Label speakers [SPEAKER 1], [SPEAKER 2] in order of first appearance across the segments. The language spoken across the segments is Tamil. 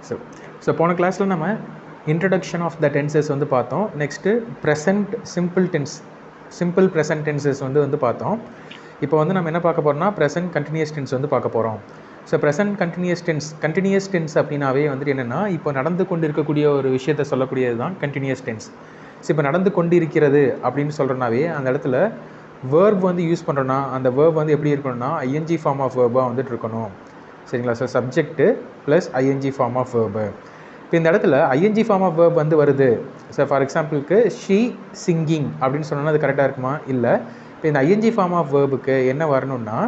[SPEAKER 1] ஸோ ஸோ போன கிளாஸில் நம்ம இன்ட்ரடக்ஷன் ஆஃப் த டென்சஸ் வந்து பார்த்தோம். Next present simple present tenses வந்து பார்த்தோம். இப்போ வந்து நம்ம என்ன பார்க்க போகிறோம்னா ப்ரெசன்ட் கண்டினியூஸ் டென்ஸ் வந்து பார்க்க போகிறோம். ஸோ ப்ரெசன்ட் கண்டினியூஸ் டென்ஸ் அப்படின்னாவே வந்துட்டு என்னென்னா இப்போ நடந்து கொண்டு இருக்கக்கூடிய ஒரு விஷயத்தை சொல்லக்கூடியது தான் கண்டினியூஸ் டென்ஸ். ஸோ இப்போ நடந்து கொண்டு இருக்கிறது அப்படின்னு சொல்கிறனாவே அந்த இடத்துல வேர்ப் வந்து யூஸ் பண்ணுறோன்னா அந்த வேர்ப் வந்து எப்படி இருக்கணும்னா ஐஎன்ஜி ஃபார்ம் ஆஃப் வேர்பாக வந்துட்டு இருக்கணும். சரிங்களா? So subject plus ING form of verb. இப்போ இந்த இடத்துல ஐஎன்ஜி ஃபார்ம் ஆஃப் வேர்ப் வந்து வருது. ஸோ ஃபார் எக்ஸாம்பிளுக்கு ஷீ சிங்கிங் அப்படின்னு சொன்னோன்னா அது கரெக்டாக இருக்குமா? இல்லை. இப்போ இந்த ஐஎன்ஜி ஃபார்ம் ஆஃப் வேர்புக்கு என்ன வரணும்னா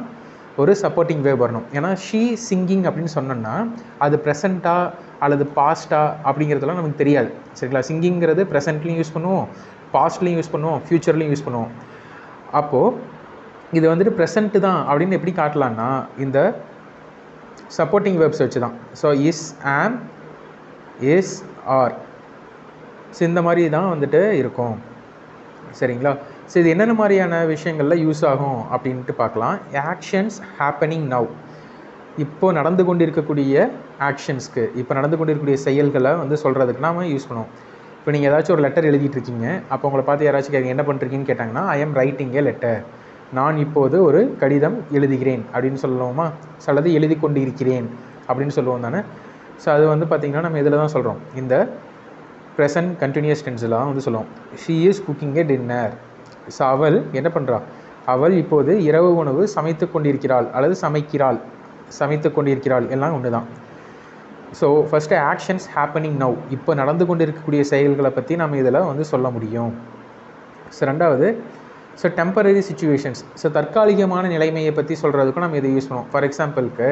[SPEAKER 1] ஒரு சப்போர்ட்டிங் வேர்ப் வரணும். ஏன்னா ஷீ சிங்கிங் அப்படின்னு சொன்னோன்னா அது ப்ரெசண்ட்டாக அல்லது பாஸ்ட்டாக அப்படிங்கிறதுலாம் நமக்கு தெரியாது. சரிங்களா? சிங்கிங்கிறது ப்ரெசென்ட்லேயும் யூஸ் பண்ணுவோம், பாஸ்ட்லேயும் யூஸ் பண்ணுவோம், ஃப்யூச்சர்லேயும் யூஸ் பண்ணுவோம். அப்போது இது வந்துட்டு ப்ரெசண்ட்டு தான் அப்படின்னு எப்படி காட்டலான்னா இந்த சப்போர்ட்டிங் வேர்ப்ஸ் வச்சு தான். ஸோ இஸ், ஆம், இஸ், ஆர். ஸோ இந்த மாதிரி தான் வந்துட்டு இருக்கும். சரிங்களா? ஸோ இது என்னென்ன மாதிரியான விஷயங்களில் யூஸ் ஆகும் அப்படின்ட்டு பார்க்கலாம். ஆக்ஷன்ஸ் ஹேப்பனிங் நவ், இப்போது நடந்து கொண்டு இருக்கக்கூடிய ஆக்ஷன்ஸ்க்கு, இப்போ நடந்து கொண்டு இருக்கக்கூடிய செயல்களை வந்து சொல்கிறதுக்கு நாம் யூஸ் பண்ணுவோம். இப்போ நீங்கள் ஏதாச்சும் ஒரு லெட்டர் எழுதிட்டு இருக்கீங்க, அப்போ உங்களை பார்த்து யாராச்சும் கேட்க என்ன பண்ணுறீங்கன்னு கேட்டாங்கன்னா I am writing A letter, நான் இப்போது ஒரு கடிதம் எழுதுகிறேன் அப்படின்னு சொல்லுவோமா? அல்லது எழுதி கொண்டு இருக்கிறேன் அப்படின்னு சொல்லுவோம் தானே? ஸோ அது வந்து பார்த்திங்கன்னா நம்ம இதில் தான் சொல்கிறோம், இந்த ப்ரெசன்ட் கண்டினியூஸ் டென்ஸில் தான் வந்து சொல்லுவோம். She is cooking A dinner. So அவள் என்ன பண்ணுறா? அவள் இப்போது இரவு உணவு சமைத்து கொண்டிருக்கிறாள் அல்லது சமைத்து கொண்டிருக்கிறாள், எல்லாம் ஒன்று தான். So first actions happening now, இப்போ நடந்து கொண்டு இருக்கக்கூடிய செயல்களை பற்றி நம்ம இதில் வந்து சொல்ல முடியும். ஸோ ரெண்டாவது ஸோ டெம்பரரி சிச்சுவேஷன்ஸ், ஸோ தற்காலிகமான நிலைமையை பற்றி சொல்கிறதுக்கும் நம்ம இதை யூஸ் பண்ணுவோம். ஃபார் எக்ஸாம்பிளுக்கு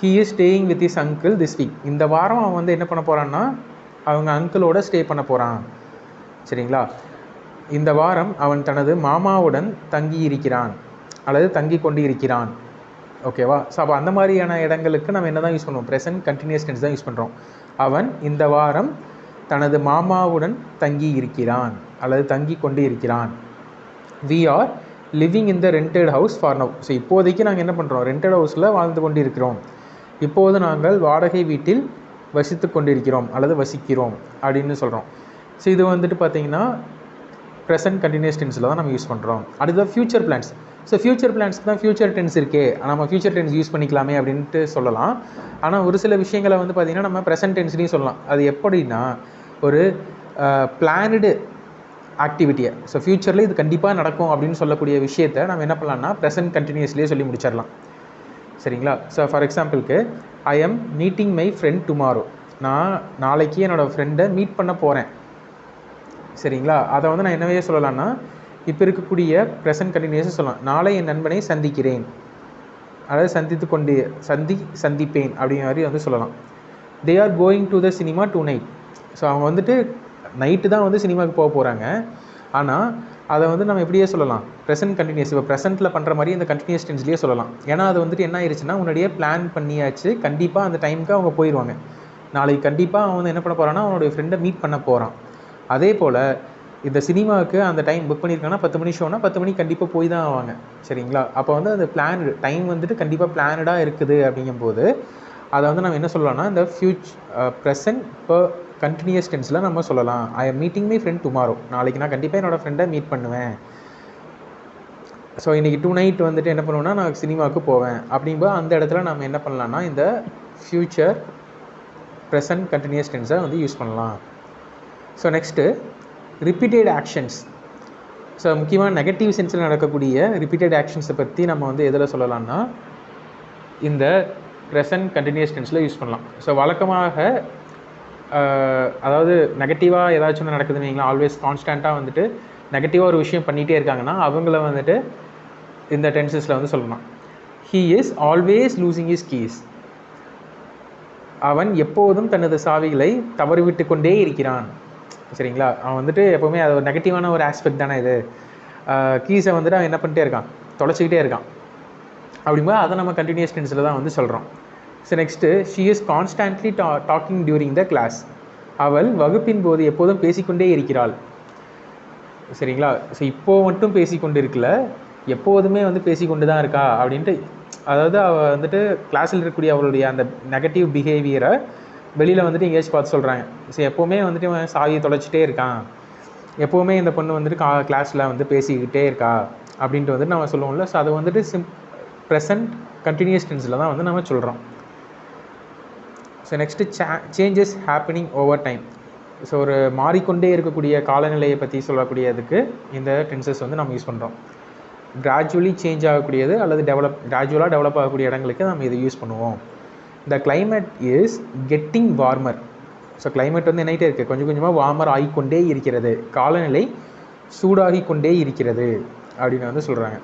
[SPEAKER 1] he is staying with his uncle this week, இந்த வாரம் அவன் வந்து என்ன பண்ண போகிறான்னா அவங்க அங்கிளோட ஸ்டே பண்ண போகிறான். சரிங்களா? இந்த வாரம் அவன் தனது மாமாவுடன் தங்கி இருக்கிறான் அல்லது தங்கி கொண்டு இருக்கிறான். ஓகேவா? ஸோ அப்போ அந்த மாதிரியான இடங்களுக்கு நம்ம என்ன தான் யூஸ் பண்ணுவோம்? ப்ரெசன்ட் கண்டினியூஸ் டென்ஸ் தான் யூஸ் பண்ணுறோம். அவன் இந்த வாரம் தனது மாமாவுடன் தங்கி இருக்கிறான் அல்லது தங்கி கொண்டு இருக்கிறான். We are living in the rented house for now, so இப்போதைக்கு நாங்கள் என்ன பண்ணுறோம்? ரெண்டட் ஹவுஸில் வாழ்ந்து கொண்டு இருக்கிறோம். இப்போது நாங்கள் வாடகை வீட்டில் வசித்து கொண்டிருக்கிறோம் அல்லது வசிக்கிறோம் அப்படின்னு சொல்கிறோம். ஸோ இது வந்துட்டு பார்த்திங்கன்னா ப்ரெசன்ட் கண்டினியூஸ் டென்ஸில் தான் நம்ம யூஸ் பண்ணுறோம். அடுத்தது ஃப்யூச்சர் பிளான்ஸ். ஸோ ஃப்யூச்சர் பிளான்ஸ்க்கு தான் ஃப்யூச்சர் டென்ஸ் இருக்கே, நம்ம ஃப்யூச்சர் டென்ஸ் யூஸ் பண்ணிக்கலாமே அப்படின்ட்டு சொல்லலாம். ஆனால் ஒரு சில விஷயங்களை வந்து பார்த்திங்கன்னா நம்ம ப்ரெசன்ட் டென்ஸ்லேயும் சொல்லலாம். அது எப்படின்னா ஒரு பிளானடு ஆக்டிவிட்டியை, ஸோ ஃப்யூச்சரில் இது கண்டிப்பாக நடக்கும் அப்படின்னு சொல்லக்கூடிய விஷயத்தை நம்ம என்ன பண்ணலாம்னா ப்ரெசன்ட் கண்டினியூஸ்லேயே சொல்லி முடிச்சிடலாம். சரிங்களா? ஸோ ஃபார் எக்ஸாம்பிளுக்கு I am meeting my friend tomorrow, நான் நாளைக்கு என்னோடய ஃப்ரெண்டை மீட் பண்ண போகிறேன். சரிங்களா? அதை வந்து நான் என்னவே சொல்லலாம்னா இப்போ இருக்கக்கூடிய ப்ரெசன்ட் கண்டினியூஸாக சொல்லலாம். நாளை என் நண்பனை சந்திக்கிறேன் அதாவது சந்திப்பேன் அப்படிங்கிற மாதிரி வந்து சொல்லலாம். They are going to the cinema to night, so அவங்க வந்துட்டு நைட்டு தான் வந்து சினிமாவுக்கு போக போகிறாங்க. ஆனால் அதை வந்து நம்ம எப்படியே சொல்லலாம்? ப்ரெசன்ட் கண்டினியூஸ், இப்போ ப்ரெசென்ட்டில் பண்ணுற மாதிரி இந்த கண்டினியூஸ் டென்ஸ்லேயே சொல்லலாம். ஏன்னா அது வந்துட்டு என்ன ஆயிடுச்சுன்னா முன்னாடியே பிளான் பண்ணியாச்சு, கண்டிப்பாக அந்த டைமுக்கு அவங்க போயிடுவாங்க. நாளைக்கு கண்டிப்பாக அவன் வந்து என்ன பண்ண போகிறான்னா அவனுடைய ஃப்ரெண்டை மீட் பண்ண போகிறான். அதே போல் இந்த சினிமாவுக்கு அந்த டைம் புக் பண்ணியிருக்காங்கன்னா 10 மணி ஷோனா 10 மணிக்கு கண்டிப்பாக போய் தான் ஆவாங்க. சரிங்களா? அப்போ வந்து அந்த பிளானடு டைம் வந்துட்டு கண்டிப்பாக பிளானடாக இருக்குது. அப்படிங்கும்போது அதை வந்து நம்ம என்ன சொல்லலாம்னா இந்த ப்ரெசன்ட் இப்போ கண்டினியூஸ் டென்ஸில் நம்ம சொல்லலாம். I am meeting my friend tomorrow, நாளைக்கு நான் கண்டிப்பாக என்னோடய ஃப்ரெண்டை மீட் பண்ணுவேன். ஸோ இன்றைக்கி டூ நைட் வந்துட்டு என்ன பண்ணுவேன்னா நான் சினிமாவுக்கு போவேன். அப்படிங்கும்போது அந்த இடத்துல நம்ம என்ன பண்ணலான்னா இந்த ஃப்யூச்சர் ப்ரெசன்ட் கண்டினியூஸ் டென்ஸை வந்து யூஸ் பண்ணலாம். So next repeated actions. So முக்கியமாக நெகட்டிவ் சென்ஸில் நடக்கக்கூடிய ரிப்பீட்டட் ஆக்ஷன்ஸை பற்றி நம்ம வந்து எதில் சொல்லலாம்னா இந்த ப்ரெசன்ட் கண்டினியூஸ் டென்ஸில் யூஸ் பண்ணலாம். ஸோ வழக்கமாக அதாவது நெகட்டிவாக ஏதாச்சும் ஒன்று நடக்குதுன்னு வைங்களேன், ஆல்வேஸ் கான்ஸ்டண்ட்டாக வந்துட்டு நெகட்டிவாக ஒரு விஷயம் பண்ணிகிட்டே இருக்காங்கன்னா அவங்கள வந்துட்டு இந்த டென்சஸில் வந்து சொல்லலாம். He is always losing his keys, அவன் எப்போதும் தனது சாவிகளை தவறிவிட்டு கொண்டே இருக்கிறான். சரிங்களா? அவன் வந்துட்டு எப்போவுமே அது ஒரு நெகட்டிவான ஒரு ஆஸ்பெக்ட் தானே இது. கீஸை வந்துட்டு அவன் என்ன பண்ணிட்டே இருக்கான்? தொலைச்சிக்கிட்டே இருக்கான். அப்படிங்கும்போது அதை நம்ம கண்டினியூஸ் டென்ஸில் தான் வந்து சொல்கிறோம். So next she is constantly talking during the class, அவள் வகுப்பின் போது எப்போதும் பேசிக்கொண்டே இருக்கிறாள். சரிங்களா? ஸோ இப்போது மட்டும் பேசிக்கொண்டு இருக்கல, எப்போதுமே வந்து பேசிக்கொண்டு தான் இருக்கா அப்படின்ட்டு, அதாவது அவள் வந்துட்டு கிளாஸில் இருக்கக்கூடிய அவளுடைய அந்த நெகட்டிவ் பிஹேவியரை வெளியில் வந்துட்டு எங்கேயாச்சும் பார்த்து சொல்கிறாங்க. ஸோ எப்போவுமே வந்துட்டு இவன் சாவியை தொலைச்சிட்டே இருக்கான், எப்போவுமே இந்த பொண்ணு வந்துட்டு கிளாஸில் வந்து பேசிக்கிட்டே இருக்கா அப்படின்ட்டு வந்துட்டு நம்ம சொல்லுவோம்ல. ஸோ அதை வந்துட்டு ப்ரெசன்ட் கண்டினியூஸ் டென்ஸில் தான் வந்து நம்ம சொல்கிறோம். So next changes happening over time. So ஒரு மாறிக்கொண்டே இருக்கக்கூடிய காலநிலையை பற்றி சொல்லக்கூடியதுக்கு இந்த டென்சஸ் வந்து நம்ம யூஸ் பண்ணுறோம். கிராஜுவலி சேஞ்ச் ஆகக்கூடியது அல்லது கிராஜுவலாக டெவலப் ஆகக்கூடிய இடங்களுக்கு நம்ம இதை யூஸ் பண்ணுவோம். The climate is getting warmer. So climate வந்து என்னகிட்டே இருக்குது, கொஞ்சம் கொஞ்சமாக வார்மர் ஆகிக்கொண்டே இருக்கிறது, காலநிலை சூடாகி கொண்டே இருக்கிறது அப்படின்னு வந்து சொல்கிறாங்க.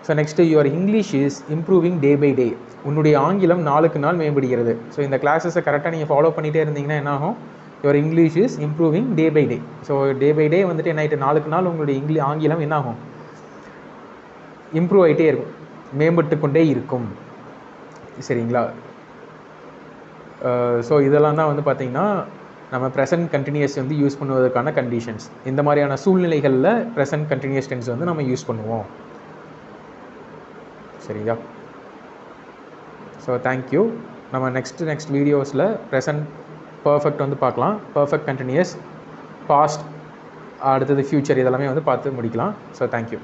[SPEAKER 1] So next your English is improving day by day. உன்னுடைய ஆங்கிலம் நாளுக்கு நாள் மேம்படுகிறது. ஸோ இந்த கிளாஸஸை கரெக்டாக நீங்கள் ஃபாலோ பண்ணிகிட்டே இருந்தீங்கன்னா என்னாகும், your English is improving day by day. So day by day வந்துட்டு என்ன ஆகிட்டு, நாளுக்கு நாள் உங்களுடைய ஆங்கிலம் என்னாகும், இம்ப்ரூவ் ஆகிட்டே இருக்கும், மேம்பட்டு கொண்டே இருக்கும். சரிங்களா? ஸோ இதெல்லாம் தான் வந்து பார்த்திங்கன்னா நம்ம ப்ரெசன்ட் கண்டினியூஸ் வந்து யூஸ் பண்ணுவதற்கான கண்டிஷன்ஸ். இந்த மாதிரியான சூழ்நிலைகளில் ப்ரெசன்ட் கண்டினியூஸ் டென்ஸ் வந்து நம்ம யூஸ் பண்ணுவோம். சரிங்களா? So thank you. நம்ம நெக்ஸ்ட் வீடியோஸில் ப்ரெசன்ட் பர்ஃபெக்ட் வந்து பார்க்கலாம், பர்ஃபெக்ட் கண்டினியூஸ், பாஸ்ட், அடுத்தது ஃப்யூச்சர், இதெல்லாமே வந்து பார்த்து முடிக்கலாம். So thank you.